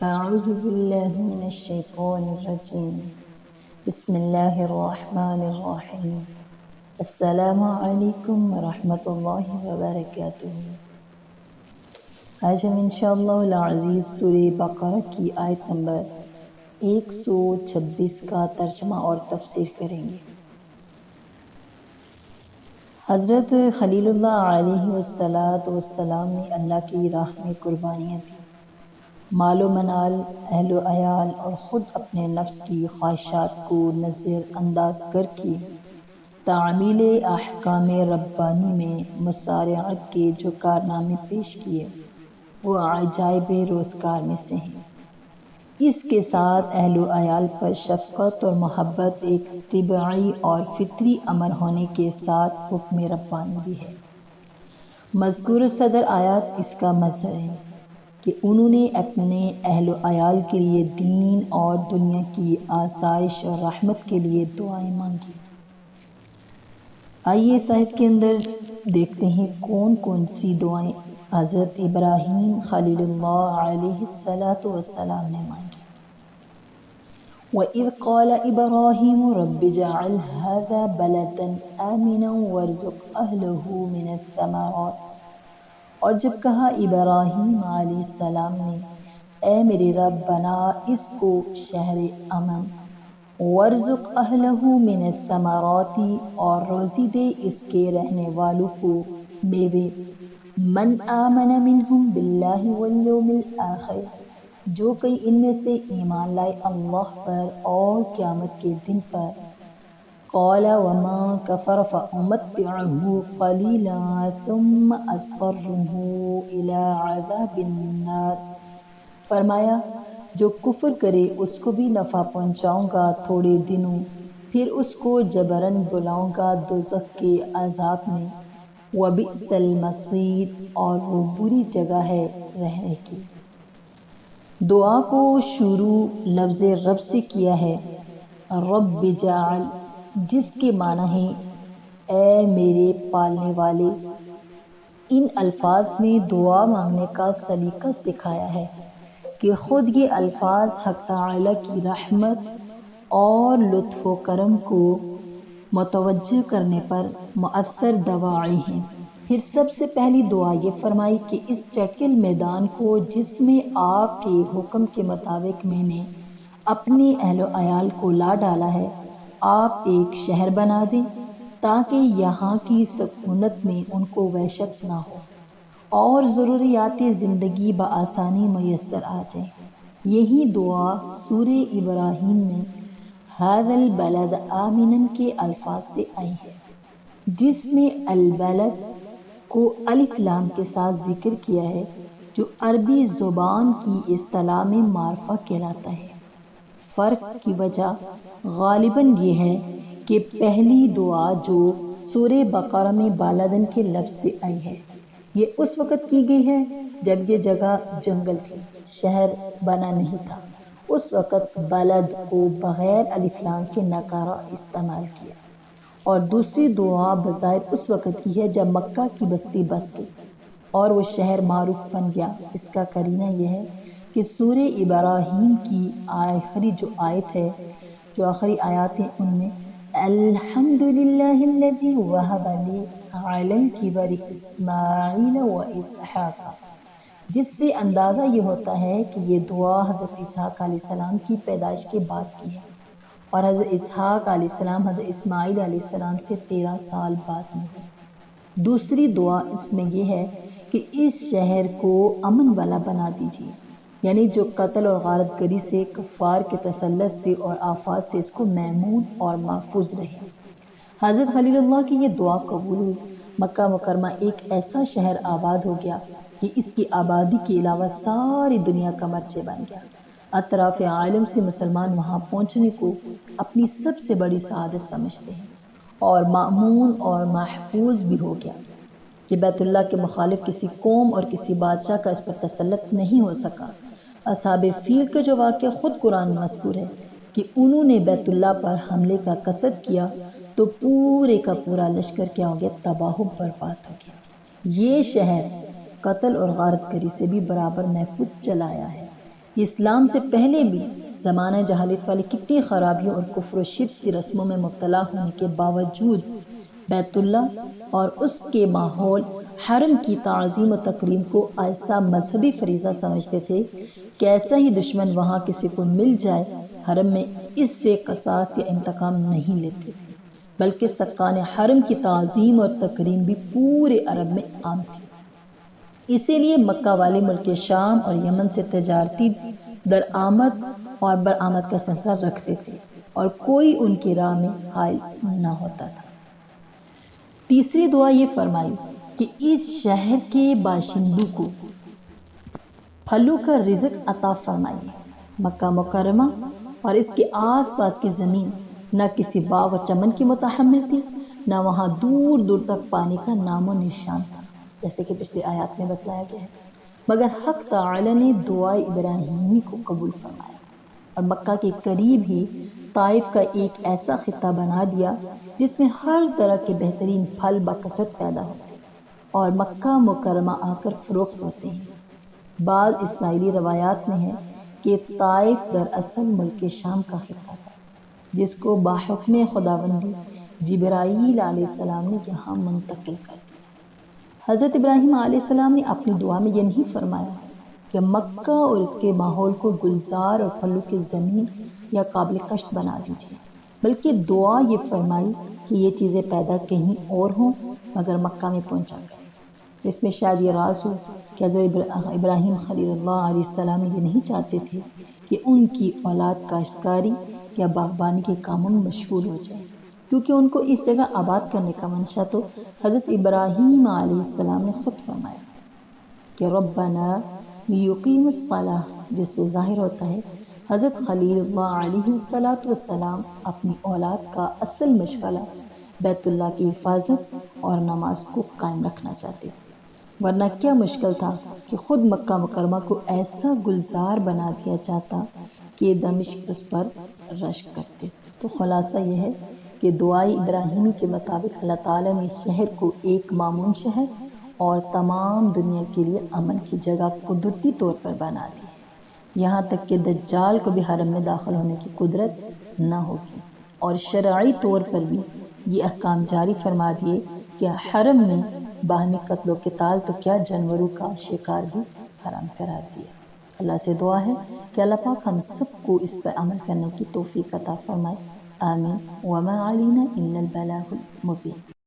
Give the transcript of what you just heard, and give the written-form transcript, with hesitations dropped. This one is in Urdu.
أعوذ بالله من الشيطان الرجيم بسم الله الرحمن الرحيم السلام علیکم ورحمۃ اللہ وبرکاتہ۔ آج ہم انشاءاللہ العزیز سورہ بقرہ کی آیت نمبر 126 کا ترجمہ اور تفسیر کریں گے۔ حضرت خلیل اللہ علیہ السلام نے اللہ کی راہ میں قربانیاں دی، مال و منال، اہل و عیال اور خود اپنے نفس کی خواہشات کو نظر انداز کر کے تعمیل احکام ربانی میں مسارعت کے جو کارنامے پیش کیے وہ عجائب روزگار میں سے ہیں۔ اس کے ساتھ اہل و عیال پر شفقت اور محبت ایک طبعی اور فطری امر ہونے کے ساتھ حکم ربانی بھی ہے۔ مذکور صدر آیات اس کا مظہر ہے کہ انہوں نے اپنے اہل و عیال کے لیے دین اور دنیا کی آسائش اور رحمت کے لیے دعائیں مانگی۔ آئیے اس آیت کے اندر دیکھتے ہیں کون کون سی دعائیں حضرت ابراہیم خلیل اللہ علیہ السلام نے مانگی۔ وَإِذْ قَالَ إِبْرَاهِيمُ رَبِّ اجْعَلْ هَذَا بَلَدًا آمِنًا وَارْزُقْ أَهْلَهُ مِنَ الثَّمَرَاتِ، اور جب کہا ابراہیم علیہ السلام نے، اے میرے رب بنا اس کو شہر امن، وَارْزُقْ أَهْلَهُ مِنَ الثَّمَرَاتِ، اور روزی دے اس کے رہنے والوں کو میوے، من آمن منہم باللہ والیوم الآخر، جو کئی ان میں سے ایمان لائے اللہ پر اور قیامت کے دن پر۔ قال ومن كفر فأمتعه قليلا ثم أضطره إلى عذاب النار، فرمایا جو کفر کرے اس کو بھی نفع پہنچاؤں گا تھوڑے دنوں، پھر اس کو جبراً بلاؤں گا دوزخ کے عذاب میں۔ وبئس المصیر، اور وہ بری جگہ ہے رہنے کی۔ دعا کو شروع لفظ رب سے کیا ہے، رب جعل، جس کے معنی ہے اے میرے پالنے والے۔ ان الفاظ میں دعا مانگنے کا سلیقہ سکھایا ہے کہ خود یہ الفاظ حق تعالی کی رحمت اور لطف و کرم کو متوجہ کرنے پر مؤثر دواعی ہیں۔ پھر سب سے پہلی دعا یہ فرمائی کہ اس چٹکل میدان کو جس میں آپ کے حکم کے مطابق میں نے اپنے اہل و عیال کو لا ڈالا ہے، آپ ایک شہر بنا دیں تاکہ یہاں کی سکونت میں ان کو وحشت نہ ہو اور ضروریات زندگی بآسانی میسر آ جائیں۔ یہی دعا سورہ ابراہیم میں ھذا البلد آمنا کے الفاظ سے آئی ہے، جس میں البلد کو الف لام کے ساتھ ذکر کیا ہے، جو عربی زبان کی اصطلاح میں معرفہ کہلاتا ہے۔ فرق کی وجہ غالباً یہ ہے کہ پہلی دعا جو سورہ بقرہ میں بلدن کے لفظ سے آئی ہے، یہ اس وقت کی گئی ہے جب یہ جگہ جنگل تھی، شہر بنا نہیں تھا۔ اس وقت بلد کو بغیر الف لام کے نکرہ استعمال کیا، اور دوسری دعا بظاہر اس وقت کی ہے جب مکہ کی بستی بس گئی اور وہ شہر معروف بن گیا۔ اس کا قرینہ یہ ہے کہ سورہ ابراہیم کی آخری جو آیت ہے، جو آخری آیات ہیں، ان میں الحمدللہ الذی وہب لی علی الکبر اسماعیل و اسحاق، جس سے اندازہ یہ ہوتا ہے کہ یہ دعا حضرت اسحاق علیہ السلام کی پیدائش کے بعد کی ہے، اور حضرت اسحاق علیہ السلام حضرت اسماعیل علیہ السلام سے 13 سال بعد میں ہوئی۔ دوسری دعا اس میں یہ ہے کہ اس شہر کو امن والا بنا دیجیے، یعنی جو قتل اور غارت گری سے، کفار کے تسلط سے اور آفات سے اس کو محمود اور محفوظ رہے۔ حضرت خلیل اللہ کی یہ دعا قبول ہوئی۔ مکہ مکرمہ ایک ایسا شہر آباد ہو گیا کہ اس کی آبادی کے علاوہ ساری دنیا کا مرچے بن گیا۔ اطراف عالم سے مسلمان وہاں پہنچنے کو اپنی سب سے بڑی سعادت سمجھتے ہیں، اور مأمون اور محفوظ بھی ہو گیا کہ بیت اللہ کے مخالف کسی قوم اور کسی بادشاہ کا اس پر تسلط نہیں ہو سکا۔ اصحاب فیل کا جو واقعہ خود قرآن میں مذکور ہے کہ انہوں نے بیت اللہ پر حملے کا قصد کیا تو پورے کا پورا لشکر کیا ہو گیا، تباہ و برباد ہو گیا۔ یہ شہر قتل اور غارت گری سے بھی برابر محفوظ چلایا ہے۔ اسلام سے پہلے بھی زمانہ جہالت والے کتنی خرابیوں اور کفر و شرک کی رسموں میں مبتلا ہونے کے باوجود بیت اللہ اور اس کے ماحول حرم کی تعظیم و تکریم کو ایسا مذہبی فریضہ سمجھتے تھے کہ ایسا ہی دشمن وہاں کسی کو مل جائے حرم میں اس سے قصاص یا انتقام نہیں لیتے تھے، بلکہ سکان حرم کی تعظیم اور تکریم بھی پورے عرب میں عام تھی۔ اسی لیے مکہ والے ملک شام اور یمن سے تجارتی درآمد اور برآمد کا سلسلہ رکھتے تھے اور کوئی ان کی راہ میں حائل نہ ہوتا تھا۔ تیسری دعا یہ فرمائی کہ اس شہر کے باشندوں کو پھلوں کا رزق عطا فرمائیے۔ مکہ مکرمہ اور اس کے آس پاس کی زمین نہ کسی باغ و چمن کی متحمل تھی، نہ وہاں دور دور تک پانی کا نام و نشان تھا، جیسے کہ پچھلی آیات میں بتلایا گیا ہے، مگر حق تعالی نے دعائے ابراہیمی کو قبول فرمایا اور مکہ کے قریب ہی طائف کا ایک ایسا خطہ بنا دیا جس میں ہر طرح کے بہترین پھل بکثرت پیدا ہوتے اور مکہ مکرمہ آ کر فروخت ہوتے ہیں۔ بعض اسرائیلی روایات میں ہے کہ طائف دراصل ملک شام کا خطہ تھا، جس کو باحکم خداوندی جبرائیل علیہ السلام نے یہاں منتقل کر دیا۔ حضرت ابراہیم علیہ السلام نے اپنی دعا میں یہ نہیں فرمایا کہ مکہ اور اس کے ماحول کو گلزار اور پھلوں کی زمین یا قابل کشت بنا دیجیے، بلکہ دعا یہ فرمائی کہ یہ چیزیں پیدا کہیں اور ہوں مگر مکہ میں پہنچا کریں۔ اس میں شاید یہ راز ہو کہ حضرت ابراہیم خلیل اللہ علیہ السلام یہ نہیں چاہتے تھے کہ ان کی اولاد کاشتکاری یا باغبانی کے کاموں میں مشغول ہو جائے، کیونکہ ان کو اس جگہ آباد کرنے کا منشا تو حضرت ابراہیم علیہ السلام نے خود فرمایا کہ ربنا لیقیم الصلاۃ، جس سے ظاہر ہوتا ہے حضرت خلیل اللہ علیہ السلام اپنی اولاد کا اصل مشغلہ بیت اللہ کی حفاظت اور نماز کو قائم رکھنا چاہتے تھے، ورنہ کیا مشکل تھا کہ خود مکہ مکرمہ کو ایسا گلزار بنا دیا جاتا کہ دمشق اس پر رشک کرتے۔ تو خلاصہ یہ ہے کہ دعائے ابراہیمی کے مطابق اللہ تعالیٰ نے اس شہر کو ایک مامون شہر اور تمام دنیا کے لیے امن کی جگہ قدرتی طور پر بنا دی ہے، یہاں تک کہ دجال کو بھی حرم میں داخل ہونے کی قدرت نہ ہوگی، اور شرعی طور پر بھی یہ احکام جاری فرما دیے کہ حرم میں باہمی قتل و قتال تو کیا جانوروں کا شکار بھی حرام قرار دیا۔ اللہ سے دعا ہے کہ اللہ پاک ہم سب کو اس پر عمل کرنے کی توفیق عطا فرمائے، آمین۔ وما علینا الا البلاغ المبین۔